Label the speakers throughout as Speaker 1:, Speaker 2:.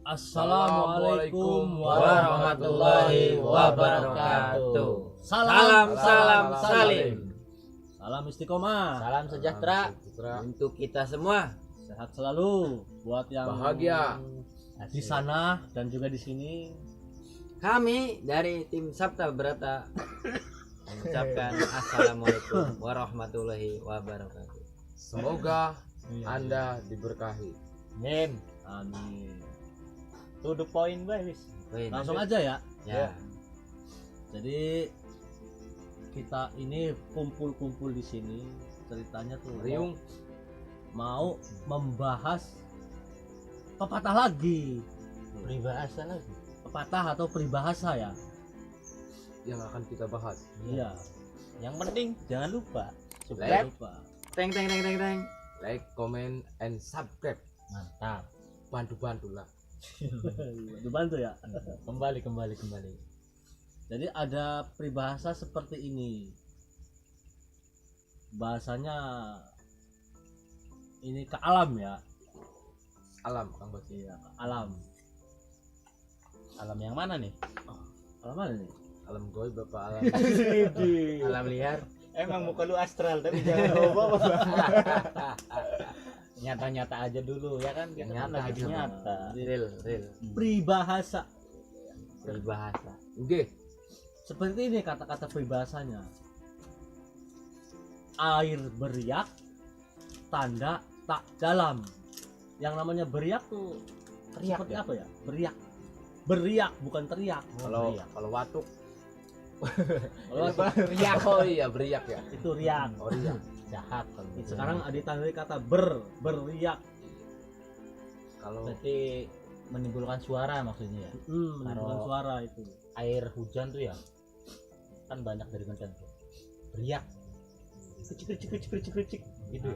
Speaker 1: Assalamualaikum warahmatullahi wabarakatuh. Salam salim.
Speaker 2: Salam istiqomah.
Speaker 1: Salam sejahtera untuk kita semua.
Speaker 2: Sehat selalu buat yang
Speaker 3: bahagia
Speaker 2: di sana dan juga di sini.
Speaker 1: Kami dari tim Sabta Berata mengucapkan assalamualaikum warahmatullahi wabarakatuh.
Speaker 3: Semoga Anda diberkahi.
Speaker 1: Amin.
Speaker 2: Amin.
Speaker 4: To the point, guys.
Speaker 2: Langsung aja ya.
Speaker 1: Ya.
Speaker 2: Jadi kita ini kumpul-kumpul di sini, ceritanya tuh
Speaker 3: Riung
Speaker 2: mau membahas pepatah lagi.
Speaker 1: Peribahasa lagi.
Speaker 2: Pepatah atau peribahasa ya.
Speaker 3: yang akan kita bahas.
Speaker 2: Iya.
Speaker 4: Yang penting jangan lupa
Speaker 2: Jangan lupa.
Speaker 1: Teng.
Speaker 3: Like, comment, and subscribe.
Speaker 4: mantap.
Speaker 3: Bantu-bantulah.
Speaker 2: Dibantu ya.
Speaker 4: Kembali.
Speaker 2: Jadi ada peribahasa seperti ini. Bahasanya ini ke alam ya.
Speaker 3: Alam, Kang Bos.
Speaker 2: Iya, ke alam.
Speaker 4: Alam yang mana nih?
Speaker 2: Alam mana nih?
Speaker 3: Alam goib Bapak alam.
Speaker 1: Alam liar.
Speaker 4: Emang muka lu astral tapi jangan bawa. Nyata-nyata aja dulu ya kan?
Speaker 1: Yang
Speaker 4: Kita
Speaker 1: nyata
Speaker 4: lagi
Speaker 1: aja,
Speaker 4: nyata.
Speaker 1: Real.
Speaker 2: Peribahasa.
Speaker 1: Peribahasa.
Speaker 3: Oke,
Speaker 2: Seperti ini kata-kata peribahasanya. Air beriak, tanda tak dalam. Yang namanya beriak tuh
Speaker 1: Teriak
Speaker 2: seperti
Speaker 1: ya?
Speaker 2: apa ya? Beriak bukan teriak.
Speaker 3: kalau watuk
Speaker 2: Kalau
Speaker 3: riak, oh iya beriak ya.
Speaker 2: itu riak.
Speaker 3: Oh riak.
Speaker 4: Jahat kalau gitu.
Speaker 2: Sekarang ditandai kata beriak.
Speaker 3: Kalau
Speaker 4: berarti menimbulkan suara maksudnya ya.
Speaker 2: Menimbulkan suara itu.
Speaker 4: Air hujan tuh ya. Kan banyak dari hujan tuh. Beriak. Cik gitu.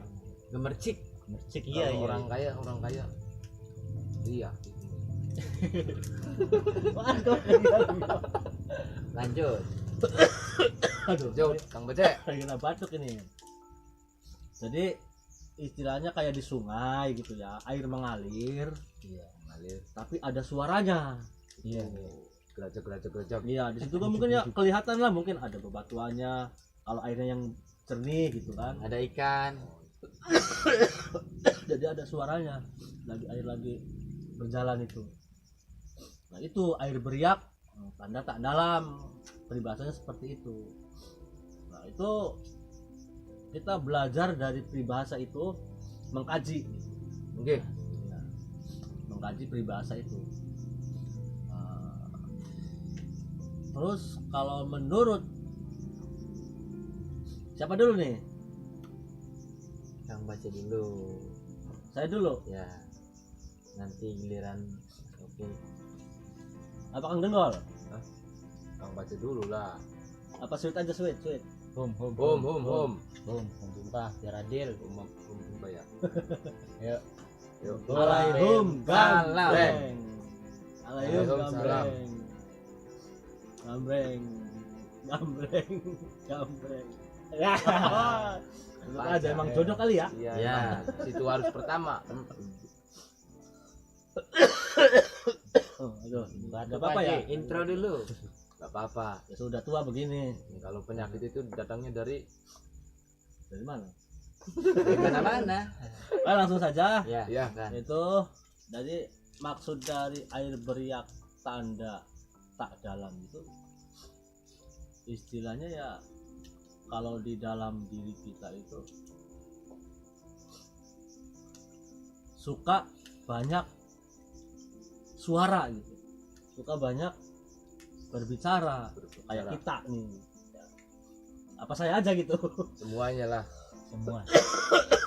Speaker 1: Gemercik.
Speaker 4: Mercik
Speaker 3: kalau
Speaker 4: iya.
Speaker 3: orang kaya riak.
Speaker 1: Lanjut.
Speaker 2: Aduh,
Speaker 3: Jauh, Kang Becek.
Speaker 2: kena batuk ini. Jadi istilahnya kayak di sungai gitu ya, air mengalir,
Speaker 3: Iya, mengalir.
Speaker 2: tapi ada suaranya.
Speaker 4: Iya.
Speaker 3: Gerajak.
Speaker 2: Iya, di situ kan mungkin ya kelihatan lah, mungkin ada bebatuannya. Kalau airnya yang jernih gitu kan,
Speaker 1: Ada ikan.
Speaker 2: jadi ada suaranya. Air lagi berjalan itu. Nah itu air beriak, tanda tak dalam. Peribahasanya seperti itu. Nah itu kita belajar dari peribahasa itu, mengkaji.
Speaker 3: Oke,
Speaker 2: Ya, mengkaji peribahasa itu. Terus kalau menurut siapa dulu nih?
Speaker 1: Kang baca dulu.
Speaker 2: Saya dulu.
Speaker 1: Ya. Nanti giliran. Oke.
Speaker 2: Apa Kang Dengol?
Speaker 3: Kang baca dulu lah.
Speaker 2: Apa sweet aja sweet?
Speaker 4: Hum.
Speaker 3: Hum.
Speaker 4: Sumpah biar adil.
Speaker 3: Hum ya.
Speaker 4: Yuk.
Speaker 2: Alaihum
Speaker 1: Gambreng.
Speaker 2: Alaihum
Speaker 3: Waalaikumsalam.
Speaker 2: Gambreng.
Speaker 4: Ya.
Speaker 2: Tentu aja emang jodoh kali ya.
Speaker 3: Iya.
Speaker 1: Ya.
Speaker 3: Situ harus pertama.
Speaker 2: Aduh,
Speaker 4: Enggak
Speaker 2: enggak apa-apa ya.
Speaker 1: Intro dulu.
Speaker 3: Gak apa-apa.
Speaker 2: Ya sudah tua begini.
Speaker 3: Kalau penyakit itu datangnya dari
Speaker 2: Dari mana?
Speaker 1: Dari mana-mana.
Speaker 2: Langsung saja.
Speaker 1: Ya.
Speaker 3: Iya.
Speaker 1: Kan.
Speaker 2: Itu jadi maksud dari air beriak tanda tak dalam itu istilahnya ya, kalau di dalam diri kita itu suka banyak suara gitu, suka banyak berbicara kayak kita nih ya. Apa saya aja gitu.
Speaker 3: semuanya lah.
Speaker 4: Semua.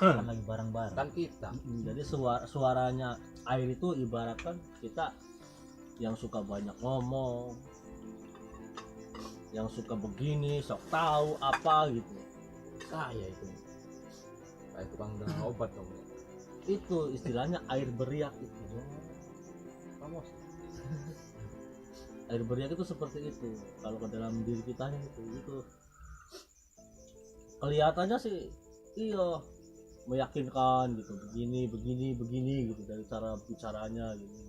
Speaker 4: Kan lagi bareng-bareng.
Speaker 3: Kan kita.
Speaker 2: Jadi suaranya air itu ibaratkan kita yang suka banyak ngomong, yang suka begini sok tahu apa gitu,
Speaker 3: Kaya itu. Kayak tukang dengan obat dong.
Speaker 2: itu istilahnya air beriak itu.
Speaker 3: Kamu
Speaker 2: Air beriak itu seperti itu. Kalau ke dalam diri kita itu kelihatannya sih iya meyakinkan gitu, begini gitu dari cara bicaranya gitu.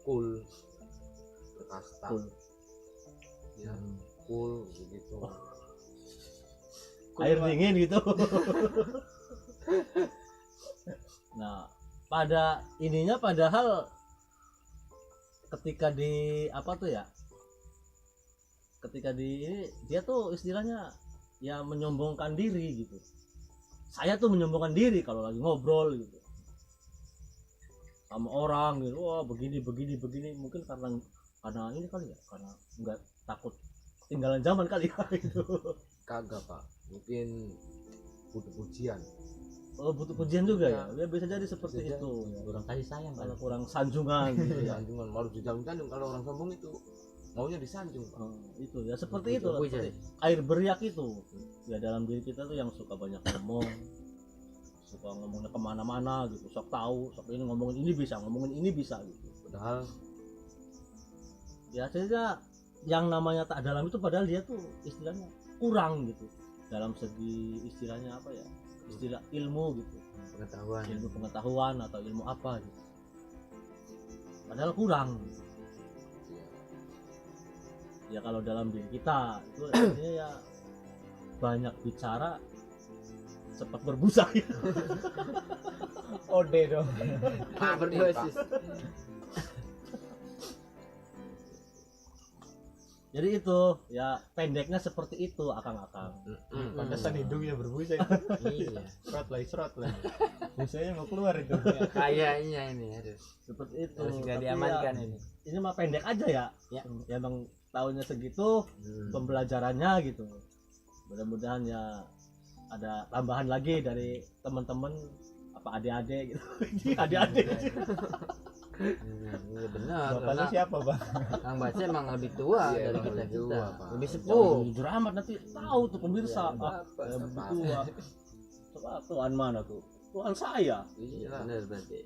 Speaker 3: cool, berkasta,
Speaker 2: Cool.
Speaker 3: ya cool begitu.
Speaker 2: Air dingin gitu. Nah, pada ininya padahal ketika di apa tuh ya? Ketika di ini dia tuh istilahnya ya menyombongkan diri gitu. Saya tuh menyombongkan diri kalau lagi ngobrol gitu sama orang gitu. Wah, begini mungkin karena ini kali ya, karena nggak takut ketinggalan zaman kali ya gitu.
Speaker 3: Kagak pak, mungkin butuh pujian.
Speaker 2: Oh, butuh pujian juga ya? Ya bisa jadi seperti
Speaker 3: Bisa
Speaker 2: itu.
Speaker 4: kurang kasih sayang kan.
Speaker 2: Kalau kurang sanjungan gitu ya.
Speaker 3: Sanjungan harus disanjung. Kalau orang sombong itu maunya disanjung pak.
Speaker 2: Itu ya seperti itu,
Speaker 1: Puji.
Speaker 2: seperti air beriak itu. Ya dalam diri kita tuh yang suka banyak ngomong, suka ngomongnya kemana-mana gitu, sok tahu, sok ini ngomongin ini bisa gitu.
Speaker 3: Padahal
Speaker 2: Ya akhirnya yang namanya tak dalam itu padahal dia tuh istilahnya kurang gitu dalam segi istilahnya apa ya, istilah ilmu gitu, ilmu pengetahuan atau ilmu apa gitu, padahal kurang gitu. Ya kalau dalam diri kita itu artinya ya banyak bicara cepat berbusa ya.
Speaker 4: Ode dong.
Speaker 1: Berdosis.
Speaker 2: Jadi itu ya pendeknya seperti itu akang-akang.
Speaker 4: Pantesan hidungnya berbusa.
Speaker 1: Iya.
Speaker 4: Serot lah. Busanya mau keluar itu.
Speaker 1: Kayaknya ini aduh.
Speaker 2: Seperti itu.
Speaker 1: Harus nggak
Speaker 2: Tapi
Speaker 1: diamankan
Speaker 2: ya,
Speaker 1: ini.
Speaker 2: ini mah pendek aja ya.
Speaker 1: Ya.
Speaker 2: Ya emang tahunnya segitu pembelajarannya gitu. Mudah-mudahan ya ada tambahan lagi dari teman-teman apa adik-adik gitu. Adik-adik.
Speaker 1: Iya benar.
Speaker 4: Bapaknya
Speaker 1: Karena
Speaker 4: siapa bang?
Speaker 1: Kang Bace emang lebih tua
Speaker 3: Iya,
Speaker 1: dari
Speaker 3: emang
Speaker 1: kita
Speaker 3: lebih tua, Pak.
Speaker 1: lebih
Speaker 2: Jangan
Speaker 1: sepuh.
Speaker 2: jujur amat nanti tahu tuh pemirsa. Saya
Speaker 3: Bapak.
Speaker 2: tua. Coba Tuhan mana tuh? Tuhan saya.
Speaker 3: Iya.
Speaker 1: Benar berarti.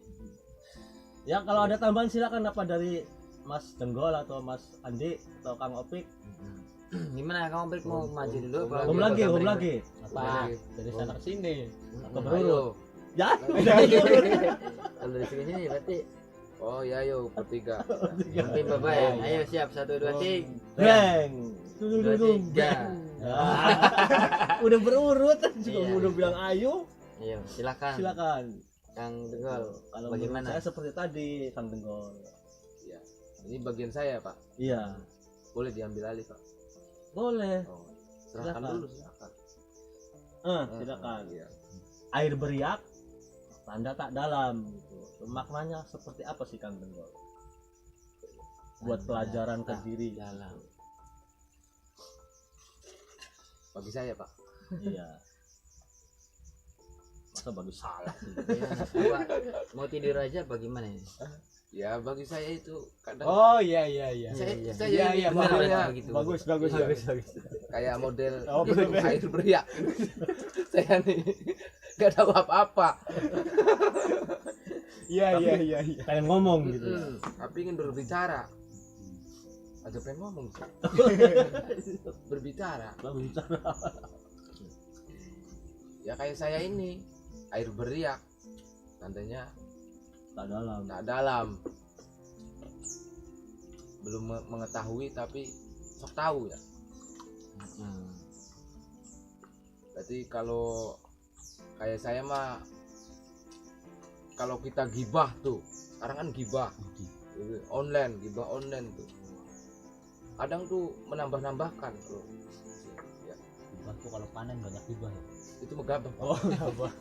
Speaker 2: Ya kalau ada tambahan silakan apa dari Mas Denggol atau Mas Andi atau Kang Opik.
Speaker 1: Gimana Kang Opik mau maju dulu? apa
Speaker 2: Home lagi, home lagi.
Speaker 4: Apa? Dari sana ke sini.
Speaker 2: Atau berurut. Ya.
Speaker 1: Kalau dari sini berarti
Speaker 3: Oh ya yo bertiga.
Speaker 1: mungkin Bapak ya. Ayo siap 1 2 3.
Speaker 2: Bang.
Speaker 1: Dua, tiga.
Speaker 2: Udah berurut juga
Speaker 1: Iya.
Speaker 2: udah bilang ayo.
Speaker 1: Ayo silakan.
Speaker 2: Silakan.
Speaker 1: Kang Denggol.
Speaker 2: Kalau
Speaker 1: Bagaimana?
Speaker 2: menurut saya seperti tadi Kang Denggol.
Speaker 3: Ya. Ini bagian saya pak.
Speaker 2: Iya.
Speaker 3: Boleh diambil alih pak.
Speaker 2: Boleh.
Speaker 3: Oh, serahkan
Speaker 2: Silakan.
Speaker 3: dulu silakan.
Speaker 2: Silakan.
Speaker 3: Iya.
Speaker 2: Air beriak tanda tak dalam gitu. Maknanya seperti apa sih Kang Denggol? Buat pelajaran ke diri.
Speaker 1: Dalam.
Speaker 3: Bagi saya pak.
Speaker 2: Iya. Masa bagi salah sih.
Speaker 1: Coba mau tidur aja bagaimana ini?
Speaker 3: Ya bagi saya itu kadang
Speaker 4: Oh iya iya iya.
Speaker 3: saya
Speaker 1: iya.
Speaker 3: saya
Speaker 4: Iya, iya,
Speaker 1: Benar
Speaker 3: modelnya
Speaker 1: berarti begitu.
Speaker 4: Bagus bagus
Speaker 3: Iya.
Speaker 4: bagus.
Speaker 3: kayak model
Speaker 4: Oh,
Speaker 3: itu,
Speaker 4: bener.
Speaker 3: air beriak. Saya nih gak tahu apa-apa.
Speaker 4: Iya iya iya iya.
Speaker 2: Pengen ngomong gitu.
Speaker 3: Tapi ingin berbicara. Aja pengen ngomong sih. Berbicara.
Speaker 2: Lalu bicara.
Speaker 3: Ya kayak saya ini air beriak. Tandanya
Speaker 2: Tak dalam.
Speaker 3: tak dalam. Belum mengetahui tapi sok tahu ya. Berarti kalau kayak saya mah kalau kita gibah tuh, sekarang kan gibah online, gibah online tuh. Kadang tuh menambah-nambahkan tuh. Ya,
Speaker 4: Gibah tuh kalau panen banyak gibah ya.
Speaker 3: itu megabah. Pak.
Speaker 4: Oh gibah.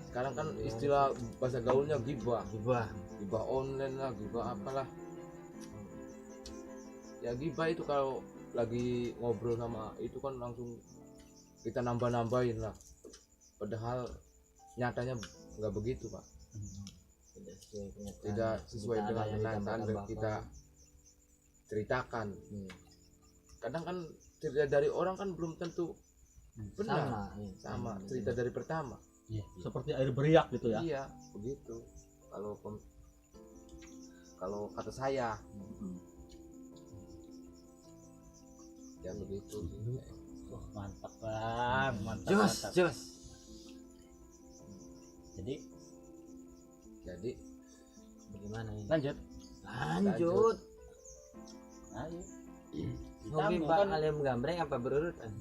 Speaker 3: Sekarang kan istilah bahasa gaulnya gibah.
Speaker 1: Gibah.
Speaker 3: Gibah online lah, gibah apalah. Ya gibah itu kalau lagi ngobrol sama itu kan langsung kita nambah-nambahin lah. Padahal nyatanya nggak begitu pak. Tidak sesuai dengan kenyataan yang kita ceritakan. Kadang kan cerita dari orang kan belum tentu benar sama cerita dari pertama.
Speaker 4: Iya.
Speaker 2: Seperti air beriak gitu ya.
Speaker 3: Iya begitu. Kalau kata saya ya begitu.
Speaker 4: Wah mantap bang, mantap
Speaker 1: Jos,
Speaker 4: mantap.
Speaker 1: jos.
Speaker 4: Jadi
Speaker 3: Jadi
Speaker 1: Bagaimana ini?
Speaker 4: lanjut.
Speaker 1: Lanjut.
Speaker 4: Ayo.
Speaker 1: Mungkin
Speaker 4: Kamu
Speaker 1: Pak
Speaker 4: kan
Speaker 1: Alim gambreng apa berurutan?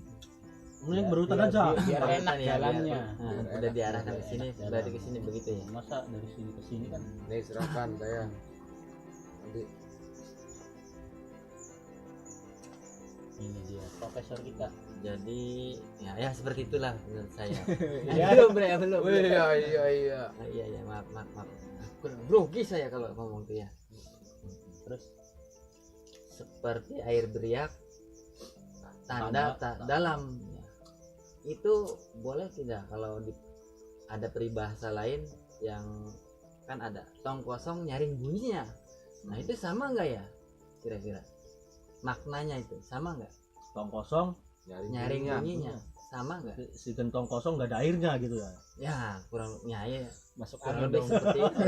Speaker 2: Mending berurutan aja.
Speaker 4: biar
Speaker 1: Berurutan
Speaker 4: enak
Speaker 1: ya,
Speaker 4: jalannya.
Speaker 1: Nah,
Speaker 3: Biar
Speaker 1: udah
Speaker 3: enak
Speaker 1: diarahkan ke
Speaker 4: jalannya.
Speaker 1: sini, berarti ke sini begitu ya.
Speaker 4: Masa dari sini ke sini kan
Speaker 3: Nih serahkan saya. Nanti
Speaker 4: ini dia profesor kita.
Speaker 1: Jadi ya seperti itulah menurut saya.
Speaker 4: Iya.
Speaker 1: Belum bre, belum.
Speaker 3: oh, iya.
Speaker 1: Ah, iya maaf. Kurang grogi saya kalau ngomong tuh ya.
Speaker 4: Terus
Speaker 1: Seperti air beriak, tanda
Speaker 4: Tanda
Speaker 1: tak
Speaker 4: tak
Speaker 1: dalam. Ya. Itu boleh tidak kalau ada peribahasa lain yang kan ada tong kosong nyaring bunyinya. Nah itu sama nggak ya kira-kira? Maknanya itu sama nggak?
Speaker 2: Tong kosong,
Speaker 1: Nyaring bunyinya sama nggak?
Speaker 2: si gentong kosong gak ada airnya gitu ya.
Speaker 1: Ya kurang ya
Speaker 4: masuk
Speaker 1: kurang
Speaker 4: angin
Speaker 1: lebih
Speaker 4: dong.
Speaker 1: seperti itu.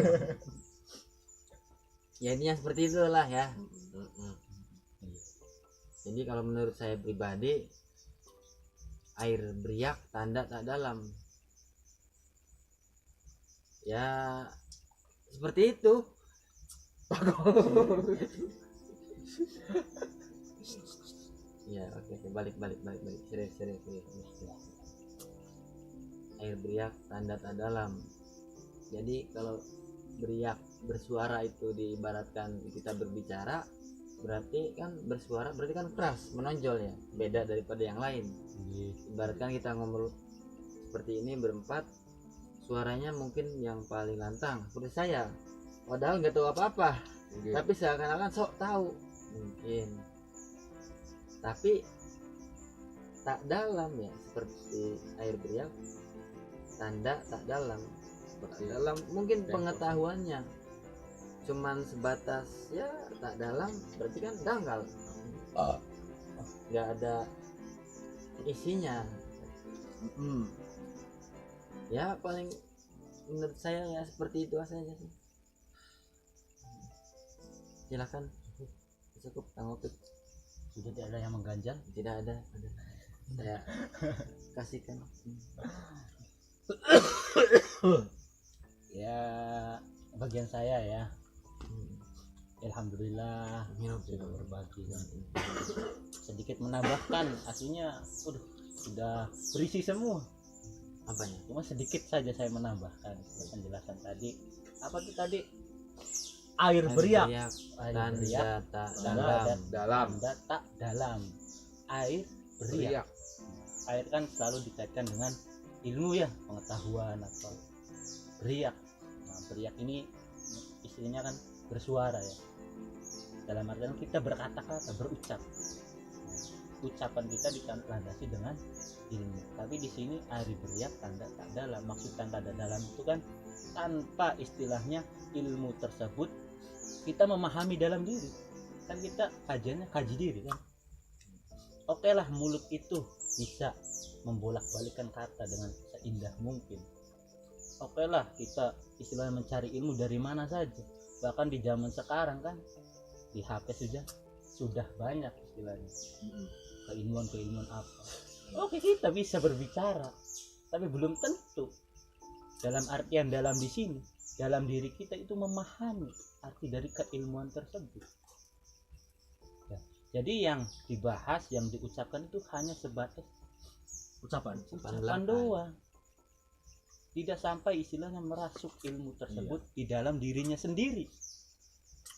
Speaker 1: Ya intinya seperti itulah ya. Jadi kalau menurut saya pribadi air beriak tanda tak dalam. Ya seperti itu. Ya oke, balik. Serius. Air beriak tanda tak dalam. Jadi kalau beriak bersuara itu diibaratkan kita berbicara, berarti kan bersuara berarti kan keras, menonjol ya, beda daripada yang lain. Ibaratkan kita ngomong seperti ini berempat, suaranya mungkin yang paling lantang seperti saya, padahal nggak tahu apa-apa, tapi seakan-akan sok tahu mungkin, tapi tak dalam ya, seperti air beriak tanda tak dalam, seperti dalam mungkin pengetahuannya cuman sebatas ya tak dalam, berarti kan dangkal, nggak ada isinya. Ya paling menurut saya ya seperti itu saja sih. Silakan cukup Kang Opik.
Speaker 4: Sudah tidak ada yang mengganjal.
Speaker 1: Tidak ada. Saya kasihkan.
Speaker 4: Ya bagian saya ya. Alhamdulillah sudah berbagi kan. Sedikit menambahkan, aslinya sudah berisi semua.
Speaker 1: Apanya?
Speaker 4: Cuma sedikit saja saya menambahkan penjelasan tadi. Apa tuh tadi?
Speaker 2: Air beriak,
Speaker 4: Air
Speaker 1: Tanda
Speaker 4: beriak,
Speaker 1: tak
Speaker 4: tanda
Speaker 1: dalam.
Speaker 4: tanda tak dalam. Air beriak.
Speaker 3: Beriak.
Speaker 4: Air kan selalu dikaitkan dengan ilmu ya, pengetahuan atau beriak. Nah, beriak ini istilahnya kan bersuara ya. Dalam artian kita berkata-kata, berucap. Ucapan kita dilandasi dengan ilmu. Tapi di sini air beriak tanda tak dalam. Maksud tanda tak dalam itu kan tanpa istilahnya ilmu tersebut kita memahami dalam diri. Kan kita kaji diri kan. Oke lah, mulut itu bisa membolak-balikan kata dengan seindah mungkin. Oke lah, kita istilahnya mencari ilmu dari mana saja. Bahkan di zaman sekarang kan di HP sudah banyak istilahnya keilmuan apa. Oke, kita bisa berbicara, tapi belum tentu dalam artian dalam di sini dalam diri kita itu memahami arti dari keilmuan tersebut ya. Jadi yang dibahas, yang diucapkan itu hanya sebatas
Speaker 2: ucapan.
Speaker 4: doang, tidak sampai istilahnya merasuk ilmu tersebut di dalam dirinya sendiri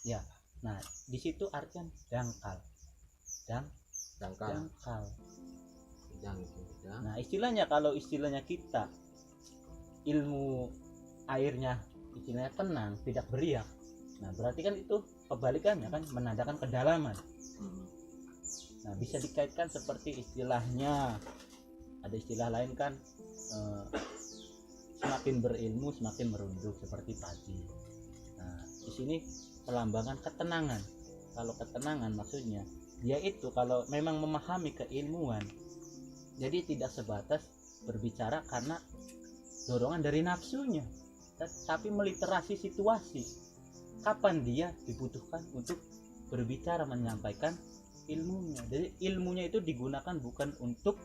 Speaker 4: ya. Nah di situ artian dangkal. Nah istilahnya kalau istilahnya kita ilmu airnya istilahnya tenang, tidak beriak, nah berarti kan itu kebalikannya kan, menandakan kedalaman. Nah bisa dikaitkan seperti istilahnya, ada istilah lain kan, semakin berilmu semakin merunduk seperti padi. Nah di sini melambangkan ketenangan. Kalau ketenangan maksudnya dia itu kalau memang memahami keilmuan, jadi tidak sebatas berbicara karena dorongan dari nafsunya, tapi meliterasi situasi kapan dia dibutuhkan untuk berbicara, menyampaikan ilmunya. Jadi ilmunya itu digunakan bukan untuk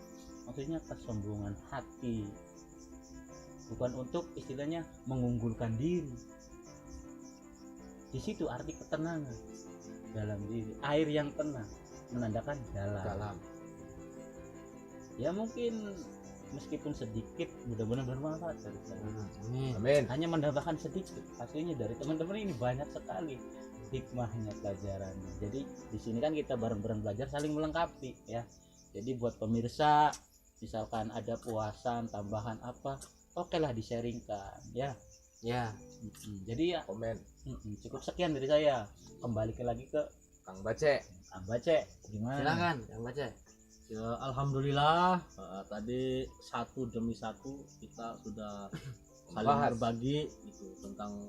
Speaker 4: maksudnya kesombongan hati, bukan untuk istilahnya mengunggulkan diri, Di situ arti ketenangan dalam diri. Air yang tenang menandakan dalam. Ya mungkin meskipun sedikit, mudah-mudahan bermanfaat dari saya.
Speaker 3: Amin.
Speaker 4: Hanya menambahkan sedikit, pastinya dari teman-teman ini banyak sekali hikmahnya, pelajarannya. Jadi di sini kan kita bareng-bareng belajar, saling melengkapi ya. Jadi buat pemirsa, misalkan ada puasan tambahan apa, oke lah di-sharingkan ya.
Speaker 1: Ya,
Speaker 4: Jadi ya
Speaker 3: Komen
Speaker 4: cukup sekian dari saya. Kembali lagi ke
Speaker 3: Kang Bace.
Speaker 4: Kang Bace, gimana?
Speaker 1: silakan yang baca.
Speaker 2: Ya, alhamdulillah tadi satu demi satu kita sudah saling
Speaker 3: Membahas.
Speaker 2: berbagi itu tentang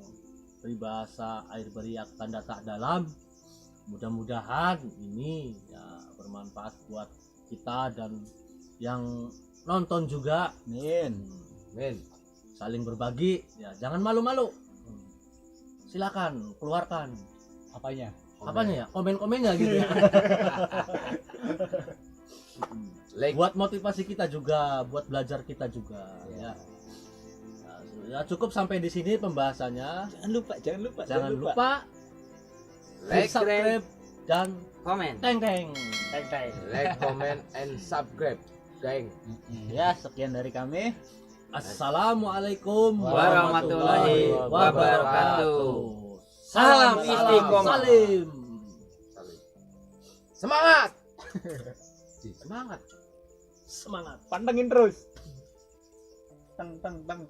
Speaker 2: peribahasa air beriak tanda tak dalam. Mudah-mudahan ini ya bermanfaat buat kita dan yang nonton juga.
Speaker 4: Amin.
Speaker 3: Amin.
Speaker 2: Saling berbagi ya, jangan malu-malu. Silakan keluarkan
Speaker 4: Apanya?
Speaker 2: apanya ya, komen-komennya gitu ya.
Speaker 3: Like.
Speaker 2: Buat motivasi kita juga, buat belajar kita juga ya. Ya cukup sampai di sini pembahasannya. Jangan lupa
Speaker 3: Like,
Speaker 2: subscribe dan
Speaker 1: Komen.
Speaker 2: teng-teng.
Speaker 3: like, comment, and subscribe, geng.
Speaker 4: Ya, sekian dari kami.
Speaker 2: Assalamualaikum
Speaker 1: Warahmatullahi
Speaker 2: wabarakatuh.
Speaker 1: Salam istiqomah.
Speaker 2: Salim.
Speaker 3: Semangat. Semangat.
Speaker 2: Semangat.
Speaker 4: Pantengin terus. Teng teng teng.